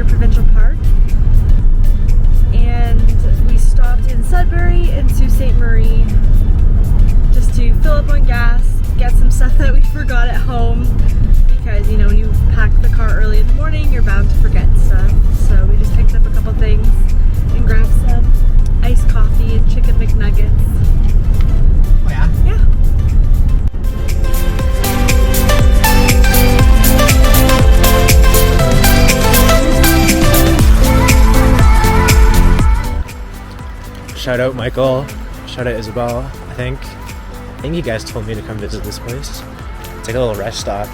Provincial Park, and we stopped in Sudbury and Sault Ste. Marie just to fill up on gas, get some stuff that we forgot at home, because you know when you pack the car early in the morning you're bound to forget stuff. So we just picked up a couple things and grabbed some iced coffee and chicken McNuggets. Oh yeah? Yeah. Shout out Michael, shout out Isabel. I think you guys told me to come visit this place. It's like a little rest stop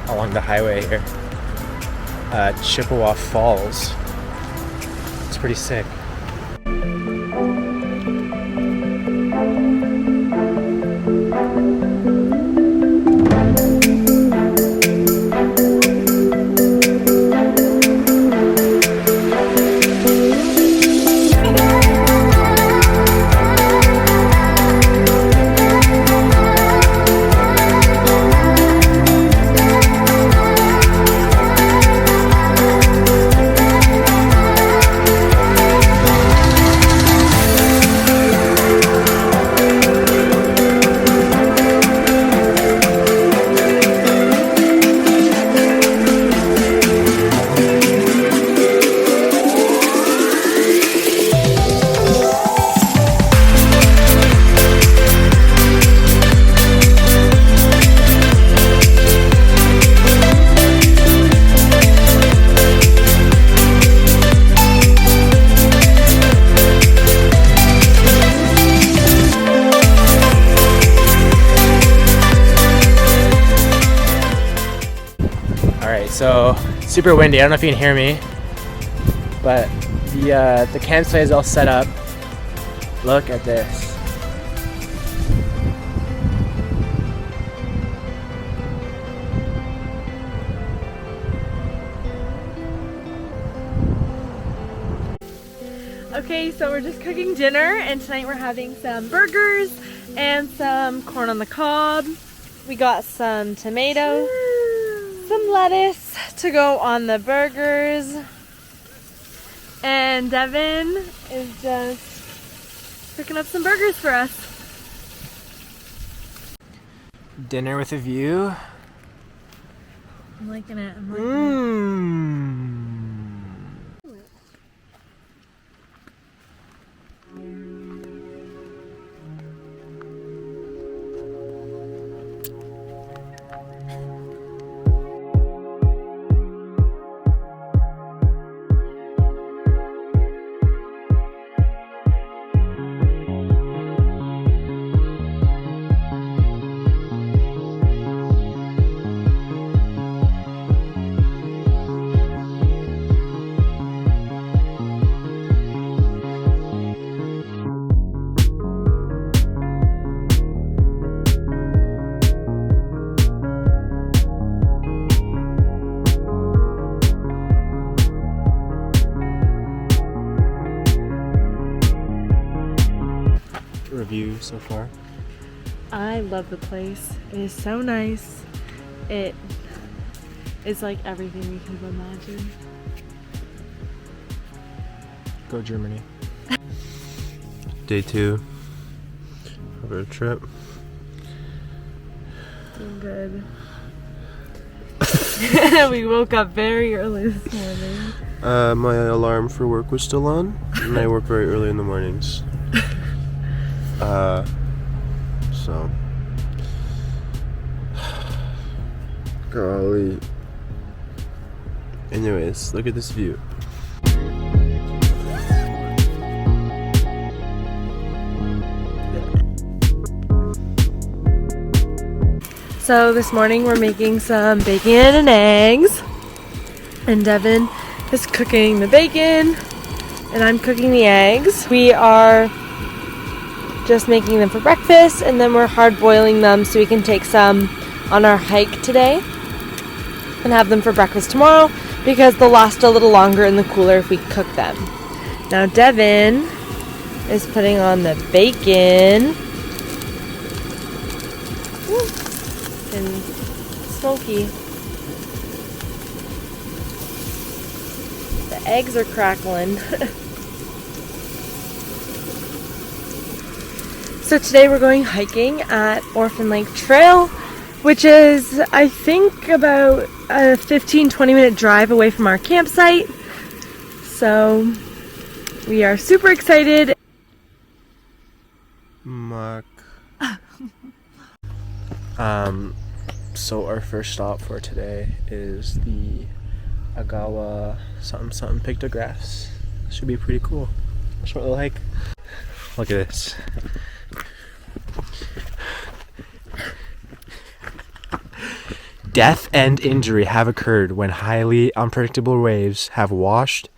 along the highway here. Chippewa Falls. It's pretty sick. So super windy. I don't know if you can hear me, but the campsite is all set up. Look at this. Okay, so we're just cooking dinner, and tonight we're having some burgers and some corn on the cob. We got some tomatoes, some lettuce to go on the burgers, and Devin is just picking up some burgers for us. Dinner with a view. I'm liking it. I'm liking it. Review so far. I love the place. It is so nice. It is like everything we could have imagined. Go Germany. Day 2 of our trip. Doing good. We woke up very early this morning. My alarm for work was still on, and I work very early in the mornings. So Golly. Anyways, look at this view. So this morning we're making some bacon and eggs, and Devin is cooking the bacon and I'm cooking the eggs. We are just making them for breakfast, and then we're hard boiling them so we can take some on our hike today and have them for breakfast tomorrow, because they'll last a little longer in the cooler if we cook them. Now Devin is putting on the bacon. And smoky. The eggs are crackling. So today we're going hiking at Orphan Lake Trail, which is, I think, about a 15-20 minute drive away from our campsite. So we are super excited. Mark. So our first stop for today is the Agawa something pictographs. Should be pretty cool. Short little hike. Look at this. Death and injury have occurred when highly unpredictable waves have washed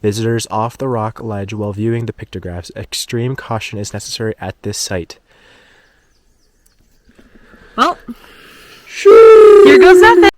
visitors off the rock ledge while viewing the pictographs. Extreme caution is necessary at this site. Well, here goes nothing.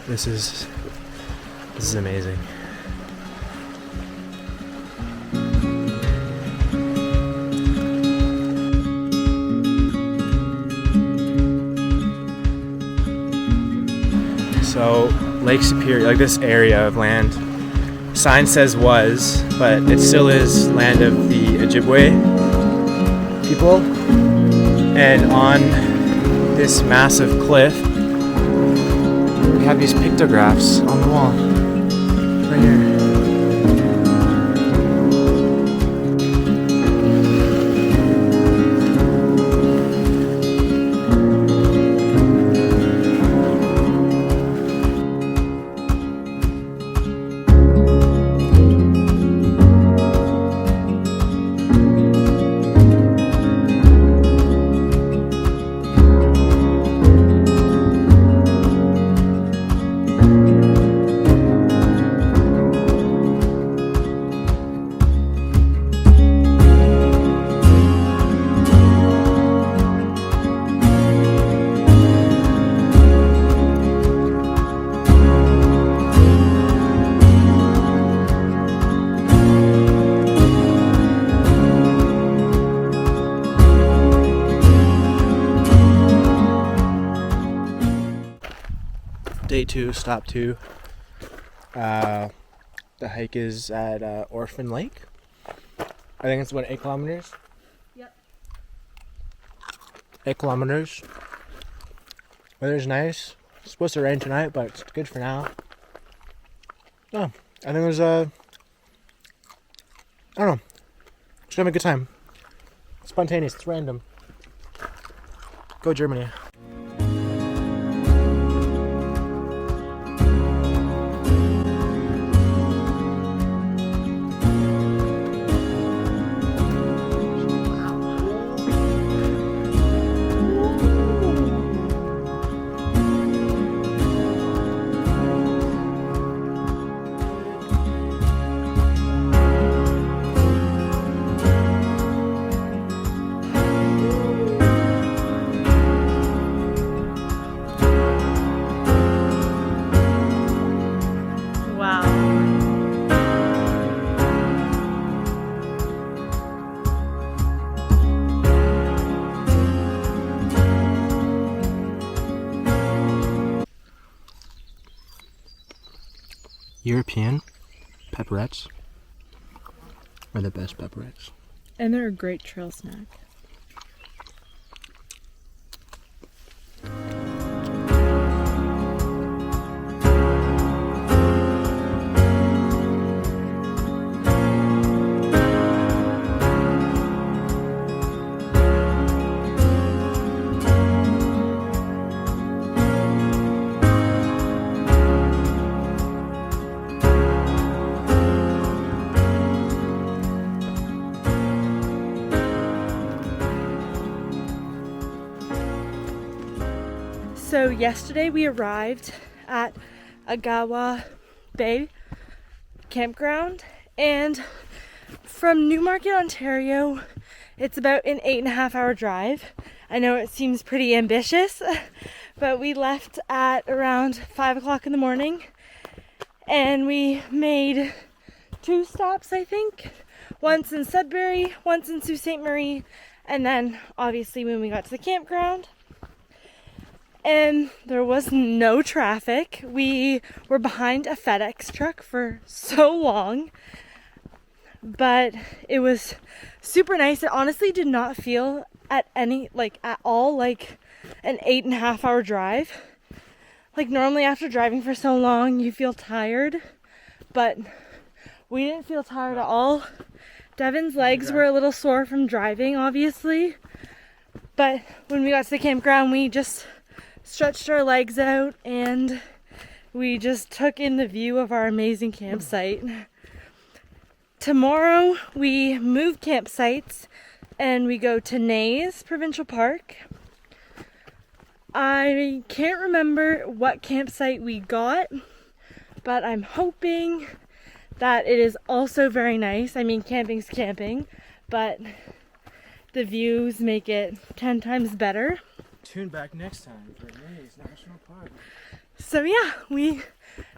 This is amazing. So Lake Superior, like this area of land, sign says was, but it still is land of the Ojibwe people. And on this massive cliff, we have these pictographs on the wall, right here. Day 2, stop 2. The hike is at Orphan Lake. I think it's 8 kilometers? Yep. 8 kilometers. Weather's nice. It's supposed to rain tonight, but it's good for now. Oh, I think it was I don't know. It's gonna be a good time. It's spontaneous, it's random. Go Germany. European pepperettes are the best pepperettes. And they're a great trail snack. So yesterday we arrived at Agawa Bay campground, and from Newmarket, Ontario, it's about an 8.5-hour drive. I know it seems pretty ambitious, but we left at around 5 o'clock in the morning, and we made 2 stops, I think. Once in Sudbury, once in Sault Ste. Marie, and then obviously when we got to the campground. And there was no traffic. We were behind a FedEx truck for so long, but it was super nice. It honestly did not feel at all like an 8.5-hour drive. Like normally after driving for so long, you feel tired, but we didn't feel tired at all. Devin's legs were a little sore from driving, obviously, but when we got to the campground, we just stretched our legs out and we just took in the view of our amazing campsite. Tomorrow we move campsites and we go to Nays Provincial Park. I can't remember what campsite we got, but I'm hoping that it is also very nice. I mean, camping's camping, but the views make it 10 times better. Tune back next time for Nays National Park. So yeah, we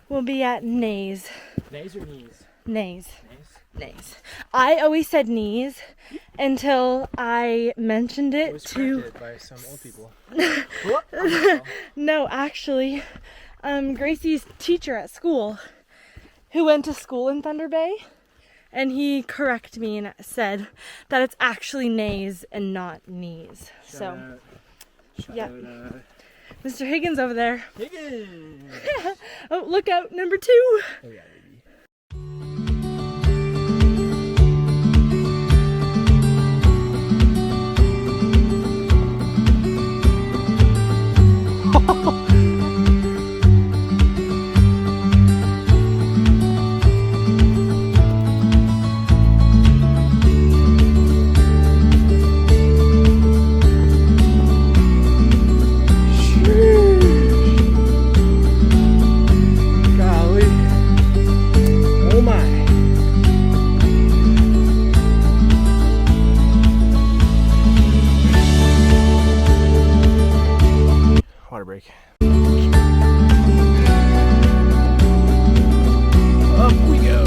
will be at Nays. Nays or knees? Nays. Nays? Nays. I always said knees until I mentioned it, It was to... corrected by some old people. No, actually, Gracie's teacher at school, who went to school in Thunder Bay, and he corrected me and said that it's actually nays and not knees. Shout Yeah. out, Mr. Higgins over there. Higgins! Oh, look out, number 2. Oh, yeah, golly. Oh my. Water break. Up we go.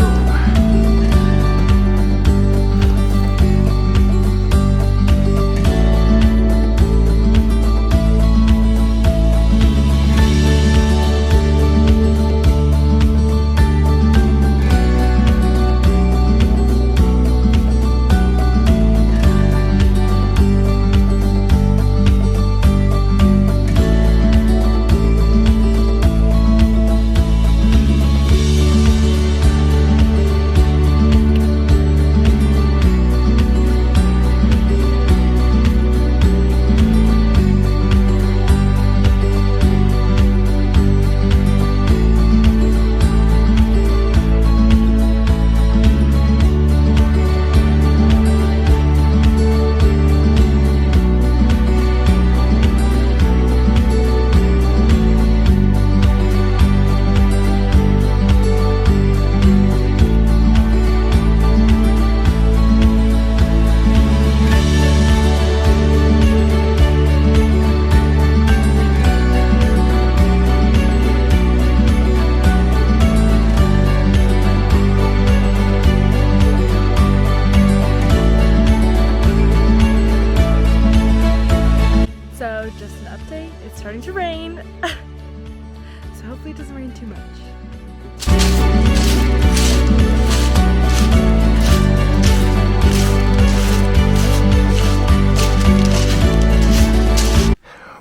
It's starting to rain. So hopefully it doesn't rain too much.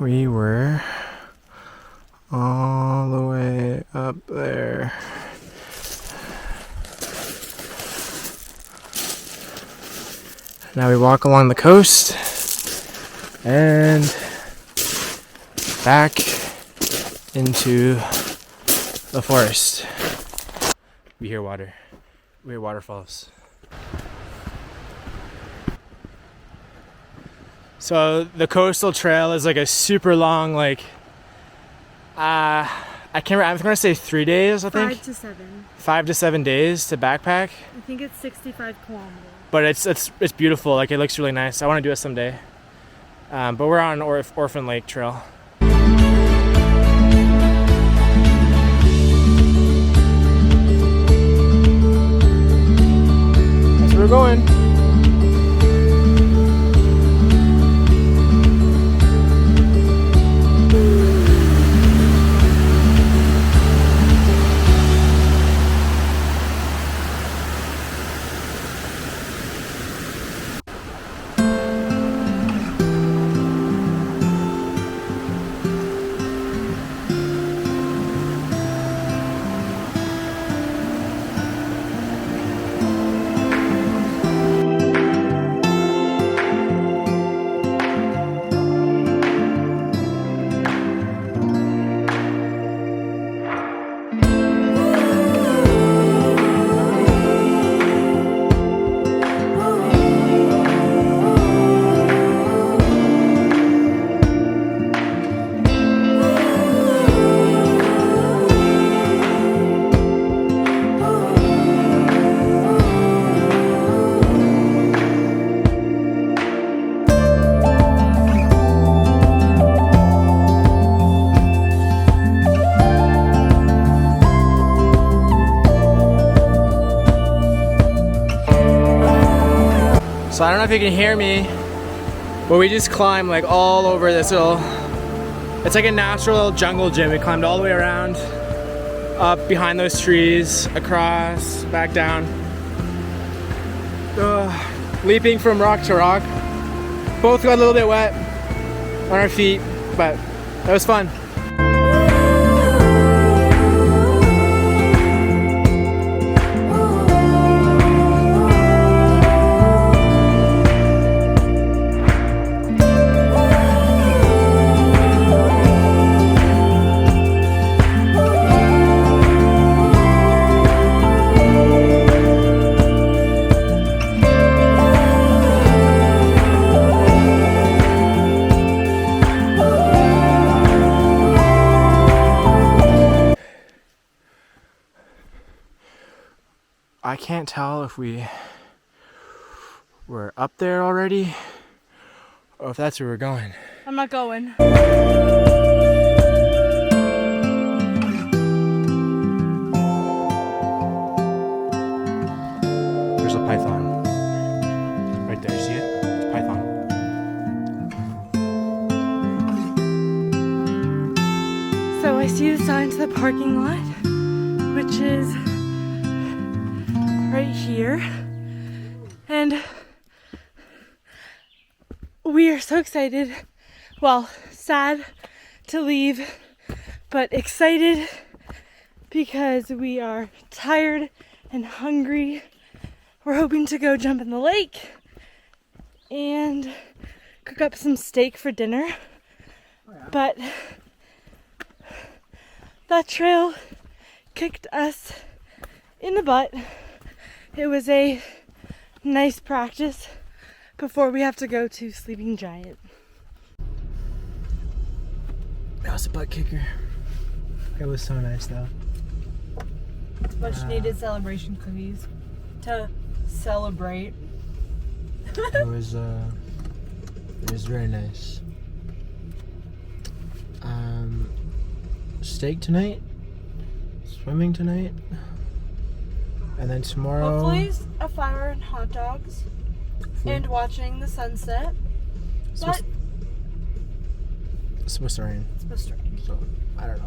we were all the way up there. Now we walk along the coast and back into the forest. We hear water. We hear waterfalls. So the coastal trail is like a super long, like, I can't remember, I'm gonna say 3 days, I think. 5 to 7. 5 to 7 days to backpack. I think it's 65 kilometers. But it's beautiful, like it looks really nice. I wanna do it someday. But we're on Orphan Lake trail. That's where we're going. So I don't know if you can hear me, but we just climbed like all over this little, it's like a natural little jungle gym. We climbed all the way around, up behind those trees, across, back down. Leaping from rock to rock. Both got a little bit wet on our feet, but it was fun. I can't tell if we were up there already or if that's where we're going. I'm not going. There's a python. Right there, see it? It's a python. So I see the sign to the parking lot, which is right here, and we are so excited, well, sad to leave, but excited because we are tired and hungry. We're hoping to go jump in the lake and cook up some steak for dinner. But that trail kicked us in the butt. It was a nice practice before we have to go to Sleeping Giant. That was a butt kicker. It was so nice though. Much needed celebration cookies to celebrate. It was very nice. Steak tonight, swimming tonight, and then tomorrow Hopefully a fire and hot dogs and watching the sunset. But it's supposed to rain. it's supposed to rain. So I don't know.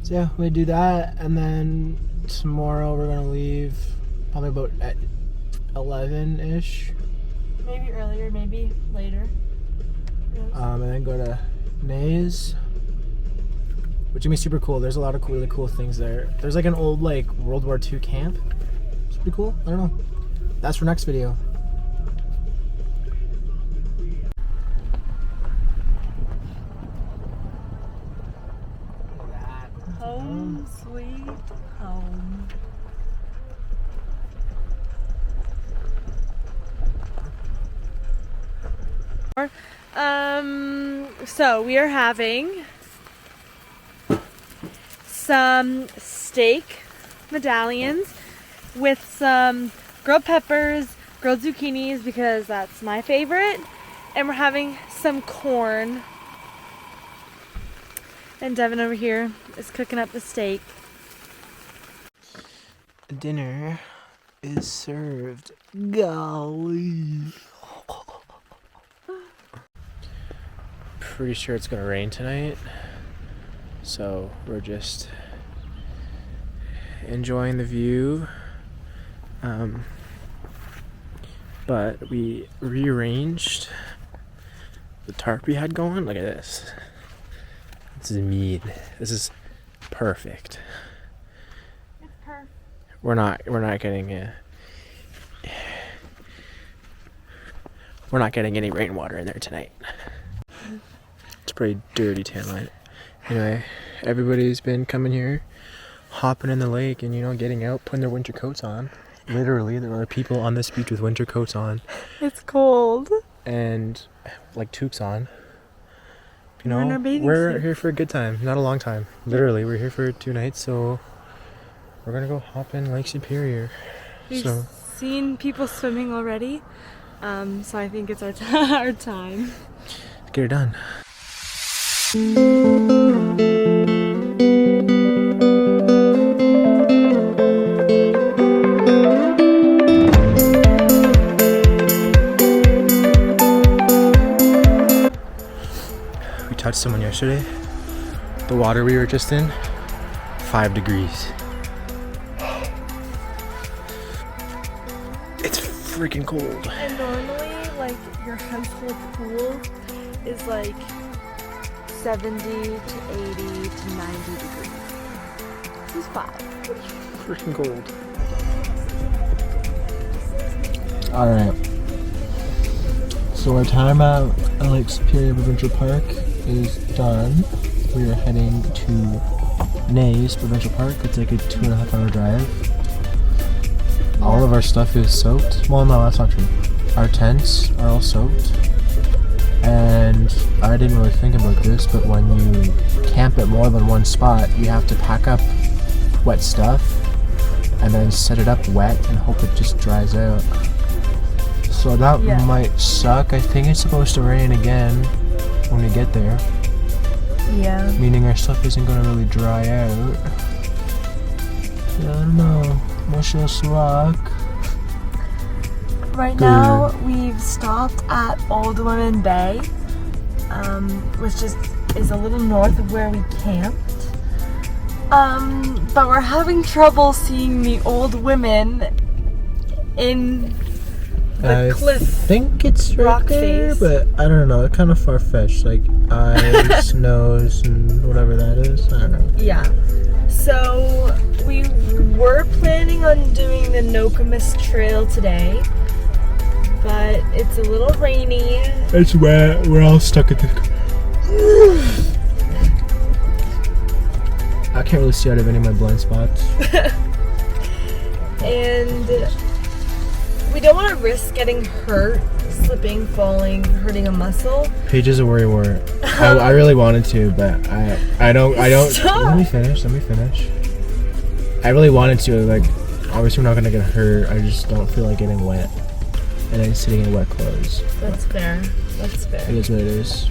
So yeah, we do that, and then tomorrow we're gonna leave probably about at 11-ish. Maybe earlier, maybe later. and then go to Nays, which would be super cool. There's a lot of really cool things there. There's like an old like World War II camp. It's pretty cool. I don't know. That's for next video. Home sweet home. So we are having some steak medallions with some grilled peppers, grilled zucchinis because that's my favorite, and we're having some corn. And Devin over here is cooking up the steak. Dinner is served. Golly. Pretty sure it's gonna rain tonight, so we're just enjoying the view. But we rearranged the tarp we had going. Look at this. This is mean. This is perfect. It's perfect. We're not getting we're not getting any rainwater in there tonight. It's a pretty dirty tan line. Anyway, everybody's been coming here, hopping in the lake, and getting out, putting their winter coats on. Literally, there are people on this beach with winter coats on It's cold. and like toques on. We're in our bathing We're suits. here for a good time, not a long time. Literally, we're here for 2 nights, so we're gonna go hop in Lake Superior. We've So seen people swimming already, so I think it's our our time. let's get it done. We touched someone yesterday. The water we were just in, 5 degrees. It's freaking cold. And normally, like, your household pool is like 70 to 80 to 90 degrees. This is 5. Freaking cold. Alright. So our time at Lake Superior Provincial Park is done. We are heading to Nays Provincial Park. It's like a 2.5 hour drive. All of our stuff is soaked. Well, no, that's not true. Our tents are all soaked. And I didn't really think about this, but when you camp at more than one spot, you have to pack up wet stuff and then set it up wet and hope it just dries out. So that might suck. I think it's supposed to rain again when we get there. Yeah. Meaning our stuff isn't going to really dry out. Yeah, I don't know. Wish us luck. Right now, we've stopped at Old Women Bay, which is a little north of where we camped. But we're having trouble seeing the old women in the cliff. I think it's right rock there, face. but I don't know. It's kind of far-fetched. Like eyes, nose, and whatever that is. I don't know. Yeah. So we were planning on doing the Nokomis Trail today, but it's a little rainy. It's wet. We're all stuck at the... I can't really see out of any of my blind spots. And we don't want to risk getting hurt, slipping, falling, hurting a muscle. Paige is a worrywart. I really wanted to, but I don't. Stop. Let me finish. I really wanted to. Like, obviously we're not gonna get hurt. I just don't feel like getting wet and then sitting in wet clothes. That's fair. That's It fair. is what it is.